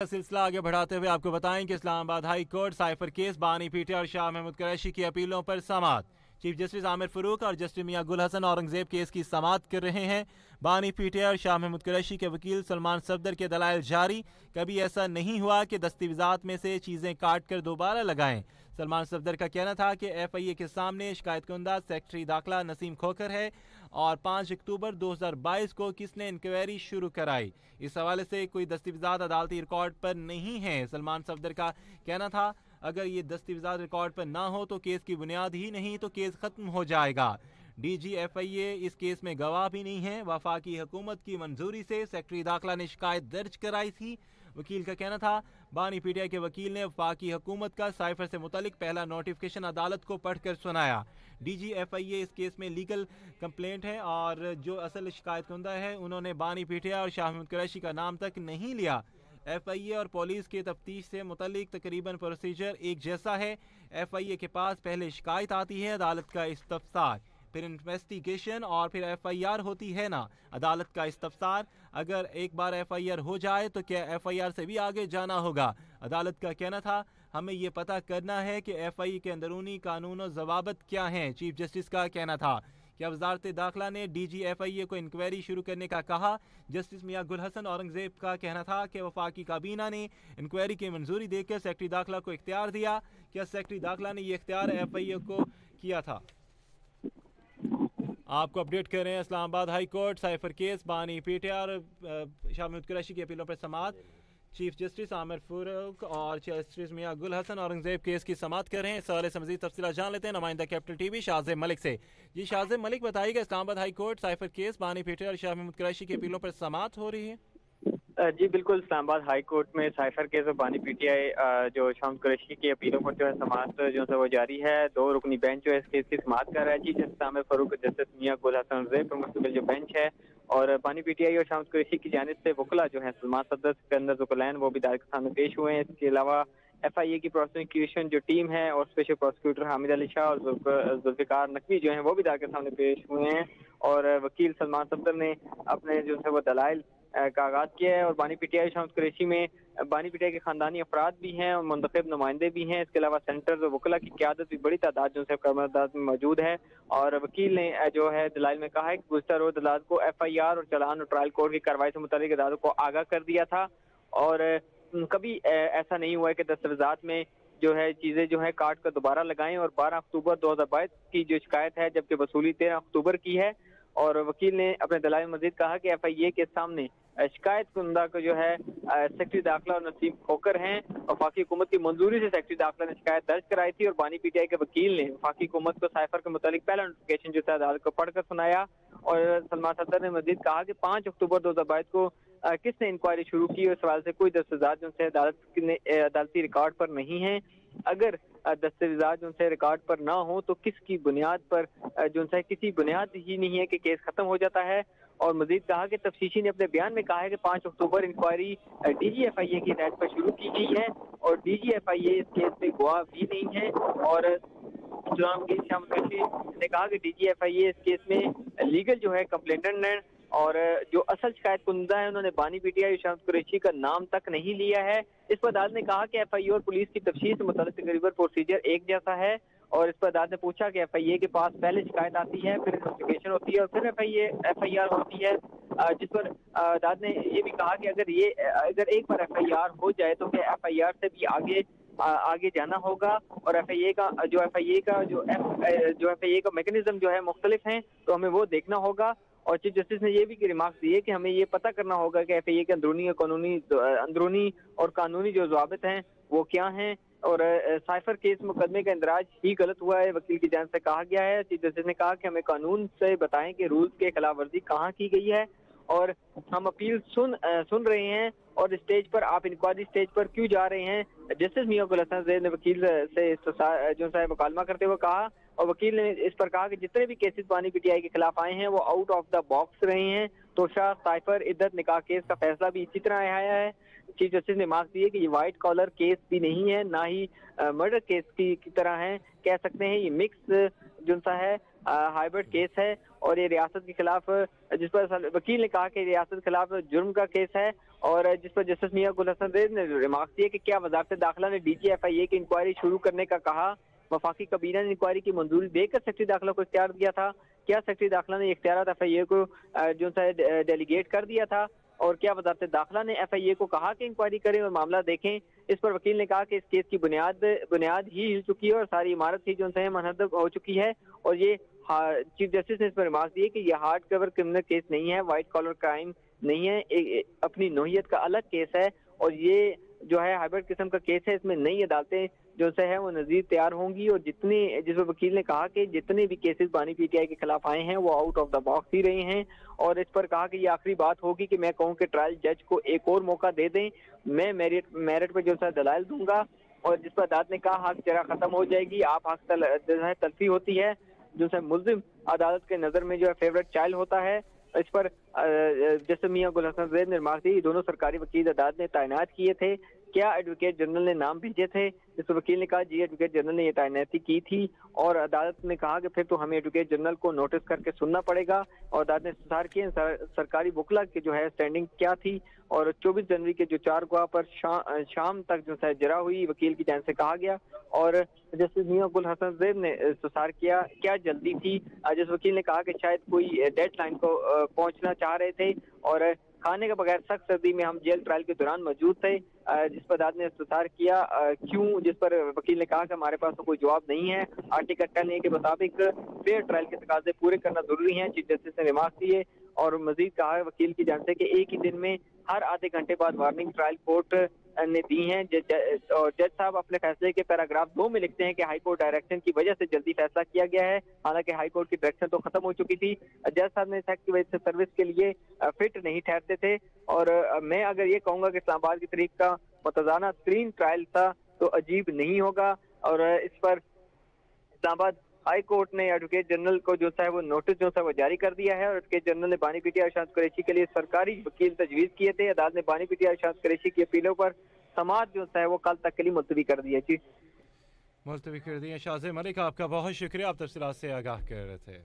सिलसिला आगे बढ़ाते हुए आपको बताएं कि Islamabad high court cipher case बानी पीटीआई और शाह महमूद कुरैशी की अपीलों पर समाअत। चीफ जस्टिस आमिर फरूक और जस्टिस मियां गुल हसन औरंगजेब केस की समाअत कर रहे हैं। बानी पीटीआई और शाह महमूद कुरैशी के वकील सलमान सफदर के दलाइल जारी। कभी ऐसा नहीं हुआ कि दस्तावेजात में से चीजें काट कर दोबारा लगाएं। सलमान सफदर का कहना था कि एफआईए के सामने शिकायत कुंदा सेक्रेटरी दाखिला नसीम खोखर है और 5 अक्टूबर 2022 को किसने इंक्वायरी शुरू कराई। इस हवाले से कोई दस्तावेजात अदालती रिकॉर्ड पर नहीं है। सलमान सफदर का कहना था अगर ये दस्तावेजात रिकॉर्ड पर ना हो तो केस की बुनियाद ही नहीं तो केस खत्म हो जाएगा। डीजी एफआईए इस केस में गवाह भी नहीं है। वफाकी हुकूमत की मंजूरी से सेक्रेटरी दाखिला ने शिकायत दर्ज कराई थी। वकील का कहना था बानी पीटीआई के वकील ने वफाकी हुकूमत का साइफर से मुतालिक पहला नोटिफिकेशन अदालत को पढ़कर सुनाया। डीजी एफआईए इस केस में लीगल कंप्लेंट है और जो असल शिकायत कुंदा है उन्होंने बानी पीटीआई और शाह महमूद कुरैशी का नाम तक नहीं लिया। एफआईए और पुलिस के तफ्तीश से मुतालिक तकरीबन प्रोसीजर एक जैसा है। एफआईए के पास पहले शिकायत आती है, अदालत का इस्तफसार, फिर इन्वेस्टिगेशन और फिर एफआईआर होती है ना अदालत का इस्तफसार। अगर एक बार एफआईआर हो जाए तो क्या एफआईआर से भी आगे जाना होगा। अदालत का कहना था हमें ये पता करना है कि एफआईए के अंदरूनी कानून और जवाबत क्या हैं। चीफ जस्टिस का कहना था कि वजारत दाखिला ने डीजी एफआईए को इंक्वायरी शुरू करने का कहा। जस्टिस मियां गुल हसन औरंगजेब का कहना था कि वफाकी काबीना ने इंक्वायरी की मंजूरी देकर सेक्रेटरी दाखिला को इख्तियार दिया। क्या सेक्रेटरी दाखिला ने ये इख्तियार एफआईए को किया था? आपको अपडेट कर रहे हैं। Islamabad high court cipher case बानी पीटीआई और शाह महमूद कुरैशी की अपीलों पर समाअत। चीफ जस्टिस आमिर फरूक और जस्टिस मियां गुल हसन औरंगजेब केस की समाअत कर रहे हैं। इस हवाले से मजीद तफसीलात जान लेते हैं नुमाइंदा कैपिटल टीवी शाहजेब मलिक से। जी शाहजेब मलिक, बताइएगा Islamabad high court cipher case बानी पीटीआई और शाह महमूद कुरैशी की अपीलों पर समाअत हो रही है। जी बिल्कुल, इस्लामाबाद हाई कोर्ट में साइफर केस और बानी पीटीआई जो शाह महमूद कुरैशी की अपीलों पर जो है समाअत जो है वो जारी है। 2 रुकनी बेंच जो है इस केस की समाअत कर रहा है। Chief justice Aamir Farooq, justice Mian Gul Hassan Aurangzeb पर मुश्तमिल जो बेंच है और बानी पीटीआई और शाह महमूद कुरैशी की जानिब से वकला जो है सलमान सफदर, सिकंदर ज़ुकरनैन वो भी अदालत के सामने पेश हुए हैं। इसके अलावा एफआईए की प्रोसिक्यूशन जो टीम है और स्पेशल प्रोसिक्यूटर हामिद अली शाह और जुल्फिकार नकवी जो है वो भी अदालत के सामने पेश हुए हैं और वकील सलमान सफदर ने अपने जो है वो दलाइल का आगाज किया है। और बानी पीटीआई शाह महमूद कुरैशी में बानी पीटीआई के खानदानी अफराद भी हैं और मुंतखब नुमाइंदे भी हैं। इसके अलावा सेंटर्स और वकला की क़यादत भी बड़ी तादाद जो है अदालत में मौजूद है। और वकील ने जो है दलाइल में कहा है कि गुज़श्ता रोज अदालत को एफआईआर और चलान और ट्रायल कोर्ट की कार्रवाई से मुतालिक अदालत को आगाह कर दिया था और कभी ऐसा नहीं हुआ है कि दस्तावेजात में जो है चीजें जो है काट कर दोबारा लगाएं। और 12 अक्टूबर 2022 की जो शिकायत है जबकि वसूली 13 अक्टूबर की है। और वकील ने अपने दलाइल मजीद कहा कि एफआईए के सामने शिकायत कुंदा को जो है सेक्रेटरी दाखिला और नसीम खोकर हैं। वफाकी हुकूमत की मंजूरी से सेक्रेटरी दाखिला ने शिकायत दर्ज कराई थी और बानी पीटीआई के वकील ने वफाकी हुकूमत को साइफर के मुतालिक पहला नोटिफिकेशन जो था अदालत को पढ़कर सुनाया। और सलमान सफदर ने मजीद कहा कि 5 अक्टूबर 2022 को किसने इंक्वायरी शुरू की और इस सवाल से कोई दस्तावेजात जो है अदालती रिकॉर्ड पर नहीं है। अगर दस्तावेजात जो है रिकॉर्ड पर ना हो तो किसकी बुनियाद पर जो है किसी बुनियाद ही नहीं है कि केस खत्म हो जाता है। और मजीद कहा कि तफ्तीशी ने अपने बयान में कहा है कि 5 अक्टूबर इंक्वायरी डीजीएफआईए की हिदायत पर शुरू की गई है और डीजीएफआईए इस केस में गवाह भी नहीं है। और ने कहा कि डीजीएफआईए इस केस में लीगल जो है कंप्लेंटेंट है और जो असल शिकायत कुंदा है उन्होंने बानी पीटीआई और शाह महमूद कुरैशी का नाम तक नहीं लिया है। इस पर अदालत ने कहा कि एफआईए और पुलिस की तफ्तीश से मुताल्लिक तकरीबन प्रोसीजर एक जैसा है। और इस पर अदालत ने पूछा कि एफआईए के पास पहले शिकायत आती है, फिर इन्वेस्टिगेशन होती है और फिर एफआईआर होती है, जिस पर अदालत ने ये भी कहा कि अगर एक बार एफआईआर हो जाए तो क्या एफआईआर से भी आगे जाना होगा। और एफआईए का मैकेनिज्म जो है मुख्तलिफ हैं तो हमें वो देखना होगा। और चीफ जस्टिस ने ये भी रिमार्क्स दिए कि हमें ये पता करना होगा कि एफआईए के अंदरूनी और कानूनी जो ज़वाबित हैं वो क्या हैं। और साइफर केस मुकदमे का इंदराज ही गलत हुआ है, वकील की जानिब से कहा गया है। चीफ जस्टिस ने कहा कि हमें कानून से बताएं कि रूल्स के खिलाफ वर्जी कहाँ की गई है और हम अपील सुन रहे हैं और स्टेज पर आप इंक्वायरी स्टेज पर क्यों जा रहे हैं। जस्टिस मियां गुल हसन ने वकील से जो है मुकालमा करते हुए कहा और वकील ने इस पर कहा कि जितने भी केसेस बानी पीटीआई के खिलाफ आए हैं वो आउट ऑफ द बॉक्स रहे हैं। तो शाह साइफर इद्दत निकाह केस का फैसला भी इसी तरह आया है। चीफ जस्टिस ने मार्क दिए कि ये व्हाइट कॉलर केस भी नहीं है, ना ही मर्डर केस की तरह है। कह सकते हैं ये मिक्स जो सा है हाइब्रिड केस है اور یہ ریاست کے خلاف جس پر وکیل نے کہا کہ ریاست کے خلاف جرم کا کیس ہے، اور جس پر جسٹس میاں گل حسن زید نے ریمارک کیا کہ کیا وزارت داخلہ نے ڈی جی ایف آئی اے کی انکوائری شروع کرنے کا کہا؟ وفاقی کابینہ نے انکوائری کی منظوری دے کر سیکرٹری داخلہ کو اختیار دیا تھا؟ کیا سیکرٹری داخلہ نے اختیارات ایف آئی اے کو جو ہے ڈیلیگیٹ کر دیا تھا؟ اور کیا وزارت داخلہ نے ایف آئی اے کو کہا کہ انکوائری کریں اور معاملہ دیکھیں؟ اس پر وکیل نے کہا کہ اس کیس کی بنیاد ہی ہل چکی ہے اور ساری عمارت ہی جو ہے منہدم ہو چکی ہے، اور یہ چیف جسٹس نے اس پر ریمارک دیے کہ یہ ہارڈ کور کرمنل کیس نہیں ہے، وائٹ کالر کرائم نہیں ہے، اپنی نوعیت کا الگ کیس ہے، اور یہ جو ہے ہائبرڈ قسم کا کیس ہے۔ اس میں نئی عدالتیں جو سے ہے وہ نظیر تیار ہوں گی، اور جس پر وکیل نے کہا کہ جتنے بھی کیسز بانی پی ٹی آئی کے خلاف آئے ہیں وہ آؤٹ آف دا باکس ہی رہے ہیں، اور اس پر کہا کہ یہ آخری بات ہوگی کہ میں کہوں کہ ٹرائل جج کو ایک اور موقع دے دیں، میں میرٹ پہ جو ہے دلائل دوں گا، اور جس پر عدالت نے کہا حق جرا ختم ہو جائے گی، آپ حق تلفی ہوتی ہے، جو ہے ملزم عدالت کے نظر میں جو ہے فیورٹ چائلڈ ہوتا ہے۔ اس پر جسٹس میاں گل حسن زید نے ریمارک دی دونوں سرکاری وکیل عدالت نے تعینات کیے تھے، کیا ایڈوکیٹ جنرل نے نام بھیجے تھے؟ جس پر وکیل نے کہا جی ایڈوکیٹ جنرل نے یہ تعیناتی کی تھی، اور عدالت نے کہا کہ پھر تو ہمیں ایڈوکیٹ جنرل کو نوٹس کر کے سننا پڑے گا، اور عدالت نے استفسار کیا سرکاری وکلا کی جو ہے سٹینڈنگ کیا تھی، اور 24 جنوری کے جو 4 گواہ پر شام تک جو ہے جرا ہوئی وکیل کی جانب سے کہا گیا، اور جسٹس میاں گل حسن زید نے استفسار کیا کیا جلدی تھی؟ جس وکیل نے کہا کہ شاید کوئی ڈیڈ لائن کو پہنچنا چاہ رہے تھے، اور کھانے کے بغیر سخت سردی میں ہم جیل ٹرائل کے دوران موجود تھے، جس پر عدالت نے استفسار کیا کیوں؟ جس پر وکیل نے کہا کہ ہمارے پاس تو کوئی جواب نہیں ہے، آرٹیکل 10A کے مطابق فیئر ٹرائل کے تقاضے پورے کرنا ضروری ہیں۔ چیف جسٹس نے ریمارک دیے اور مزید کہا وکیل کی جانب سے کہ ایک ہی دن میں ہر آدھے گھنٹے بعد وارننگ ٹرائل کورٹ نے دی ہیں، اور جج صاحب اپنے فیصلے کے پیراگراف 2 میں لکھتے ہیں کہ ہائی کورٹ ڈائریکشن کی وجہ سے جلدی فیصلہ کیا گیا ہے، حالانکہ ہائی کورٹ کی ڈائریکشن تو ختم ہو چکی تھی، جج صاحب نے کی وجہ سے سروس کے لیے فٹ نہیں ٹھہرتے تھے، اور میں اگر یہ کہوں گا کہ اسلام آباد کی تاریخ کا متزانہ ترین ٹرائل تھا تو عجیب نہیں ہوگا، اور اس پر اسلام آباد ہائی کورٹ نے ایڈوکیٹ جنرل کو جو ہے وہ نوٹس جو ہے وہ جاری کر دیا ہے، اور ایڈوکیٹ جنرل نے بانی پی ٹی آئی ارشاد قریشی کے لیے سرکاری وکیل تجویز کیے تھے۔ عدالت نے بانی پی ٹی آئی ارشاد قریشی کی اپیلوں پر سماعت جو ہے وہ کل تک کے لیے ملتوی کر دی ہے۔ جی ملتوی کر دی ہے۔ شاہزیب ملک آپ کا بہت شکریہ، آپ تفصیلات سے آگاہ کر رہے تھے۔